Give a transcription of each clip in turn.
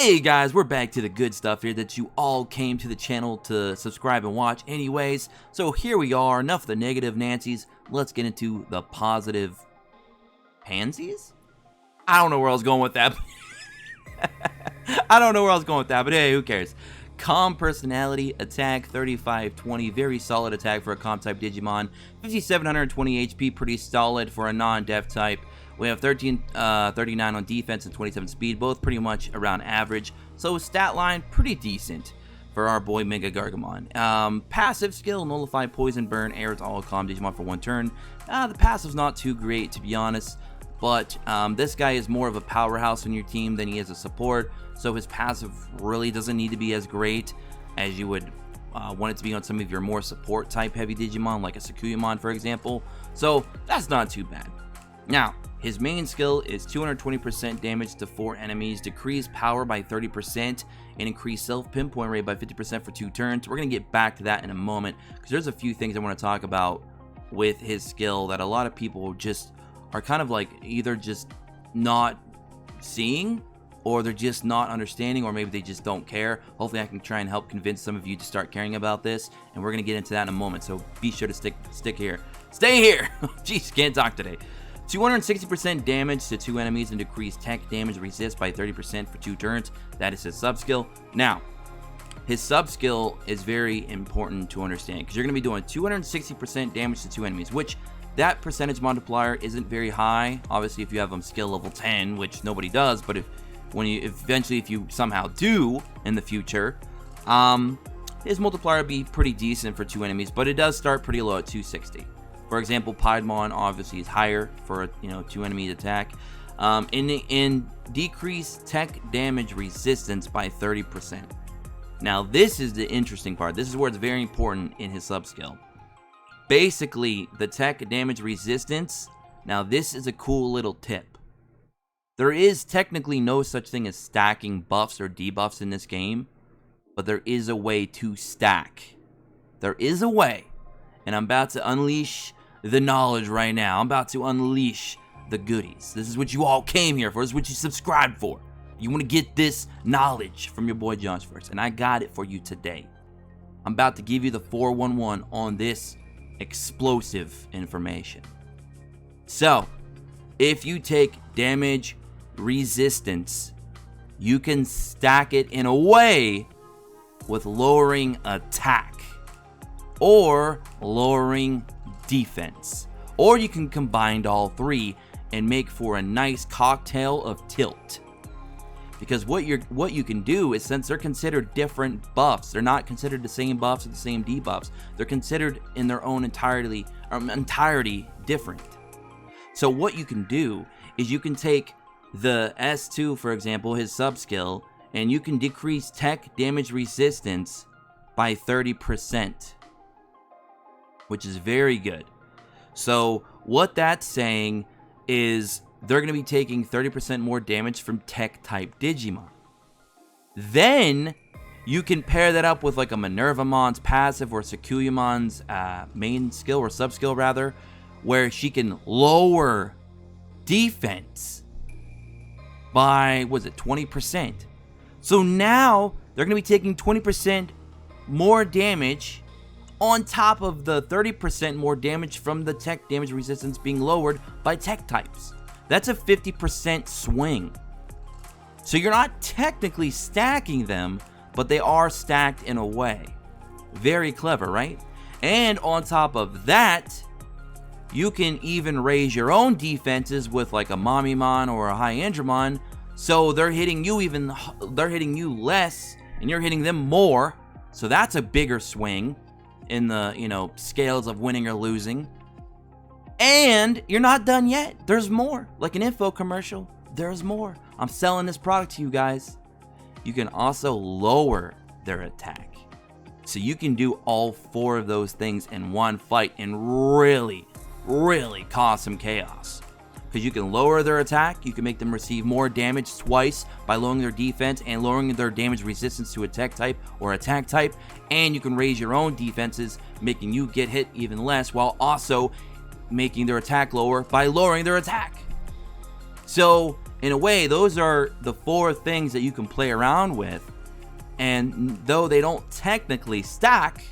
Hey guys, we're back to the good stuff here that you all came to the channel to subscribe and watch anyways. So here we are, enough of the negative Nancy's. Let's get into the positive pansies? I don't know where I was going with that. But hey, who cares? Calm personality, attack 3520, very solid attack for a calm type Digimon. 5720 HP, pretty solid for a non-def type. We have 39 on defense and 27 speed, both pretty much around average. So stat line, pretty decent for our boy MegaGargomon. Passive skill, nullify, poison, burn, air to all calm Digimon for 1 turn. The passive's not too great, to be honest. But this guy is more of a powerhouse on your team than he is a support. So his passive really doesn't need to be as great as you would want it to be on some of your more support type heavy Digimon, like a Sakuyamon, for example. So that's not too bad. Now, his main skill is 220% damage to 4 enemies, decrease power by 30%, and increase self-pinpoint rate by 50% for 2 turns. We're going to get back to that in a moment, because there's a few things I want to talk about with his skill that a lot of people just are kind of like either just not seeing, or they're just not understanding, or maybe they just don't care. Hopefully I can try and help convince some of you to start caring about this, and we're going to get into that in a moment, so be sure to stick here. Stay here! Jeez, can't talk today. 260% damage to 2 enemies and decrease tech damage resist by 30% for 2 turns. That is his sub-skill. Now, his sub-skill is very important to understand, because you're going to be doing 260% damage to 2 enemies, which that percentage multiplier isn't very high. Obviously, if you have them skill level 10, which nobody does, but if you somehow do in the future, his multiplier would be pretty decent for 2 enemies, but it does start pretty low at 260. For example, Piedmon obviously is higher for 2 enemies attack. And decrease tech damage resistance by 30%. Now this is the interesting part. This is where it's very important in his sub-skill. Basically, the tech damage resistance, now this is a cool little tip. There is technically no such thing as stacking buffs or debuffs in this game, but there is a way to stack. There is a way, and I'm about to unleash the knowledge right now. I'm about to unleash the goodies. This is what you all came here for. This is what you subscribed for. You want to get this knowledge from your boy Josh first, and I got it for you today. I'm about to give you the 411 on this explosive information. So, if you take damage resistance, you can stack it in a way with lowering attack or lowering defense, or you can combine all three and make for a nice cocktail of tilt. Because what you can do is, since they're considered different buffs, they're not considered the same buffs or the same debuffs. They're considered in their own entirety different. So what you can do is you can take the S2, for example, his sub skill, and you can decrease tech damage resistance by 30%, which is very good. So what that's saying is they're going to be taking 30% more damage from tech type Digimon. Then you can pair that up with like a Minervamon's passive or Sakuyamon's main skill or sub skill rather, where she can lower defense by, was it 20%? So now they're going to be taking 20% more damage on top of the 30% more damage from the tech damage resistance being lowered by tech types. That's a 50% swing. So you're not technically stacking them, but they are stacked in a way. Very clever, right? And on top of that, you can even raise your own defenses with like a Mamimon or a Hyandramon, so they're hitting you less, and you're hitting them more. So that's a bigger swing in the, scales of winning or losing. And you're not done yet. There's more. Like an info commercial, there's more. I'm selling this product to you guys. You can also lower their attack. So you can do all 4 of those things in one fight and really, really cause some chaos. Because you can lower their attack, you can make them receive more damage twice by lowering their defense and lowering their damage resistance to a tech type or attack type. And you can raise your own defenses, making you get hit even less, while also making their attack lower by lowering their attack. So in a way, those are the 4 things that you can play around with. And though they don't technically stack,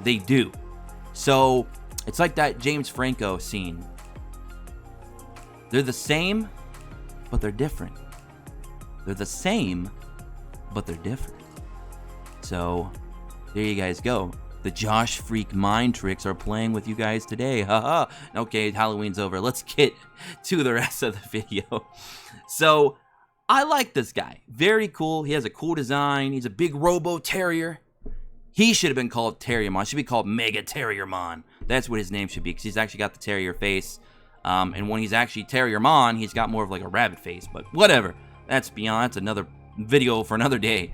they do. So it's like that James Franco scene. They're the same, but they're different. They're the same, but they're different. So there you guys go. The Josh Freak mind tricks are playing with you guys today. Haha. Okay, Halloween's over. Let's get to the rest of the video. So I like this guy. Very cool. He has a cool design. He's a big Robo Terrier. He should have been called Terriermon. Should be called MegaGargomon. That's what his name should be, because he's actually got the terrier face. And when he's actually Terriermon, he's got more of like a rabbit face. But whatever. That's beyond. That's another video for another day.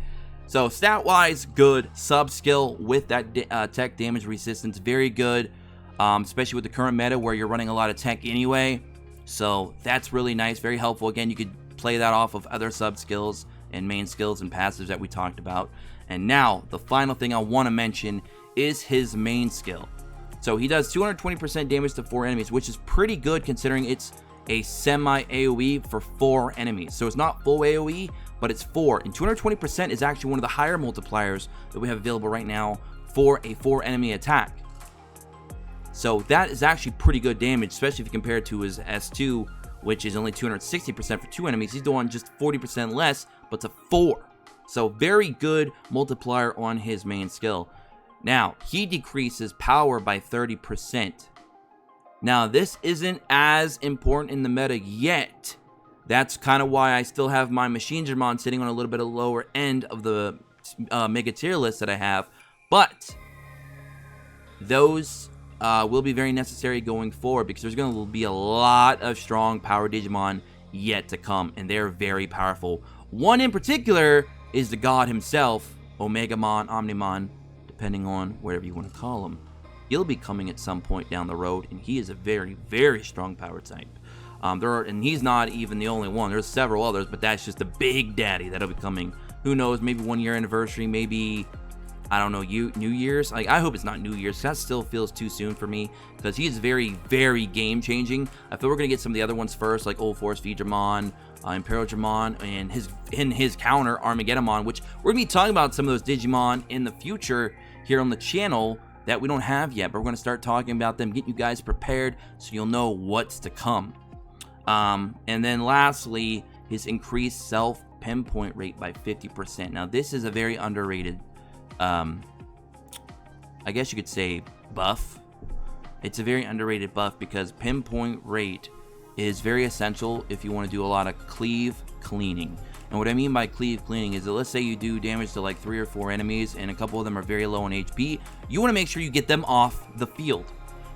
So stat-wise, good. Sub-skill with that tech damage resistance, very good. Especially with the current meta where you're running a lot of tech anyway. So that's really nice, very helpful. Again, you could play that off of other sub-skills and main skills and passives that we talked about. And now, the final thing I want to mention is his main skill. So he does 220% damage to 4 enemies, which is pretty good considering it's a semi-AoE for 4 enemies. So it's not full AoE, but it's 4. And 220% is actually one of the higher multipliers that we have available right now for a 4 enemy attack. So that is actually pretty good damage, especially if you compare it to his S2, which is only 260% for 2 enemies. He's doing just 40% less, but to 4. So very good multiplier on his main skill. Now, he decreases power by 30%. Now, this isn't as important in the meta yet. That's kind of why I still have my MegaGargomon sitting on a little bit of the lower end of the mega tier list that I have. But those will be very necessary going forward, because there's going to be a lot of strong power Digimon yet to come, and they're very powerful. One in particular is the god himself, Omegamon, Omnimon, depending on whatever you want to call him. He'll be coming at some point down the road, and he is a very, very strong power type. And he's not even the only one. There's several others, but that's just the big daddy that'll be coming. Who knows, maybe 1 year anniversary, maybe, I don't know, New Year's? Like, I hope it's not New Year's, because that still feels too soon for me, because he's very, very game-changing. I feel we're going to get some of the other ones first, like Old Forest Feedramon, Imperialdramon, and his counter, Armageddonmon, which we're going to be talking about some of those Digimon in the future here on the channel that we don't have yet, but we're going to start talking about them, get you guys prepared so you'll know what's to come. And then lastly, his increased self-pinpoint rate by 50%. Now, this is a very underrated, I guess you could say, buff. It's a very underrated buff because pinpoint rate is very essential if you want to do a lot of cleave cleaning. And what I mean by cleave cleaning is that, let's say you do damage to like 3 or 4 enemies and a couple of them are very low on HP, you want to make sure you get them off the field.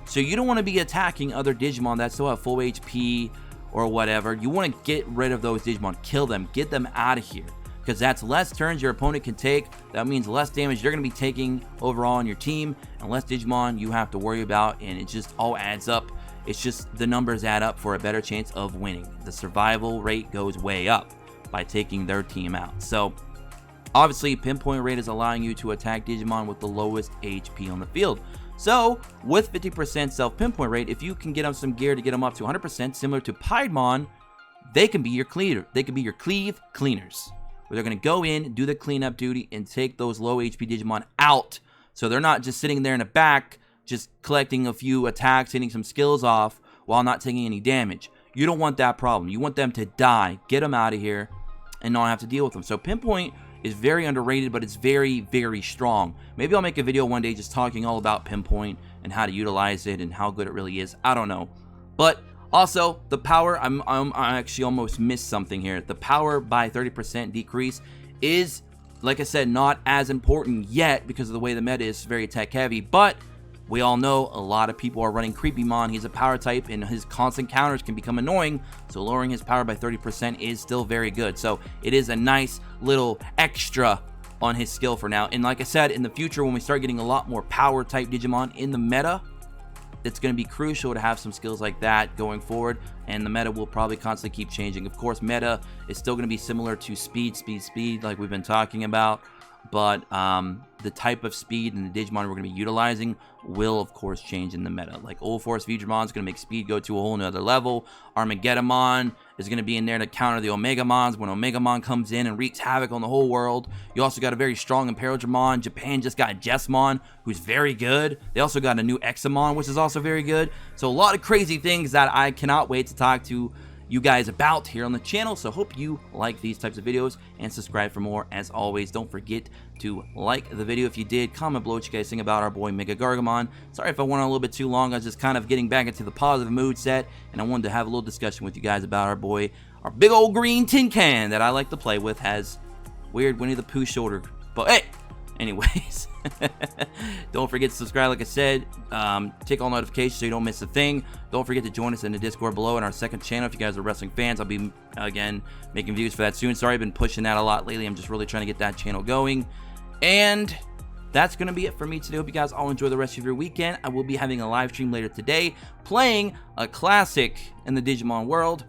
So you don't want to be attacking other Digimon that still have full HP or whatever. You want to get rid of those Digimon, kill them, get them out of here, because that's less turns your opponent can take. That means less damage you're going to be taking overall on your team, and less Digimon you have to worry about, and it just all adds up. It's just the numbers add up for a better chance of winning. The survival rate goes way up by taking their team out. So obviously, pinpoint rate is allowing you to attack Digimon with the lowest HP on the field. So with 50% self-pinpoint rate, if you can get them some gear to get them up to 100%, similar to Piedmon, they can be your cleaner. They can be your cleave cleaners, where they're going to go in, do the cleanup duty, and take those low HP Digimon out. So they're not just sitting there in the back, just collecting a few attacks, hitting some skills off, while not taking any damage. You don't want that problem. You want them to die, get them out of here, and not have to deal with them. So pinpoint is very underrated, but it's very, very strong. Maybe I'll make a video one day just talking all about pinpoint and how to utilize it and how good it really is. I don't know. But also, the power, I actually almost missed something here. The power by 30% decrease is, like I said, not as important yet because of the way the meta is very tech heavy, but we all know a lot of people are running Creepymon. He's a power type, and his constant counters can become annoying, so lowering his power by 30% is still very good. So it is a nice little extra on his skill for now. And like I said, in the future, when we start getting a lot more power type Digimon in the meta, it's going to be crucial to have some skills like that going forward, and the meta will probably constantly keep changing. Of course, meta is still going to be similar to speed, like we've been talking about. but the type of speed and the Digimon we're going to be utilizing will, of course, change in the meta. Like, Old Force Futuramon is going to make speed go to a whole nother level. Our MegaGargomon is going to be in there to counter the OmegaMons when OmegaMon comes in and wreaks havoc on the whole world. You also got a very strong Imperial Dramon. Japan just got Jessmon, who's very good. They also got a new Examon, which is also very good. So a lot of crazy things that I cannot wait to talk to you guys about here on the channel. So hope you like these types of videos and subscribe for more. As always, don't forget to like the video if you did. Comment below what you guys think about our boy MegaGargomon. Sorry if I went on a little bit too long. I was just kind of getting back into the positive mood set, and I wanted to have a little discussion with you guys about our boy, our big old green tin can that I like to play with. Has weird Winnie the Pooh shoulder, but hey, anyways, don't forget to subscribe, like I said. Tick all notifications so you don't miss a thing. Don't forget to join us in the Discord below in our second channel if you guys are wrestling fans. I'll be, again, making videos for that soon. Sorry, I've been pushing that a lot lately. I'm just really trying to get that channel going. And that's going to be it for me today. Hope you guys all enjoy the rest of your weekend. I will be having a live stream later today playing a classic in the Digimon world,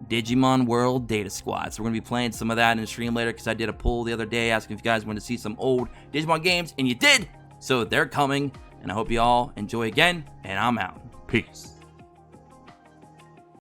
Digimon World Data Squad. So we're going to be playing some of that in the stream later, because I did a poll the other day asking if you guys wanted to see some old Digimon games, and you did! So they're coming, and I hope you all enjoy again, and I'm out. Peace.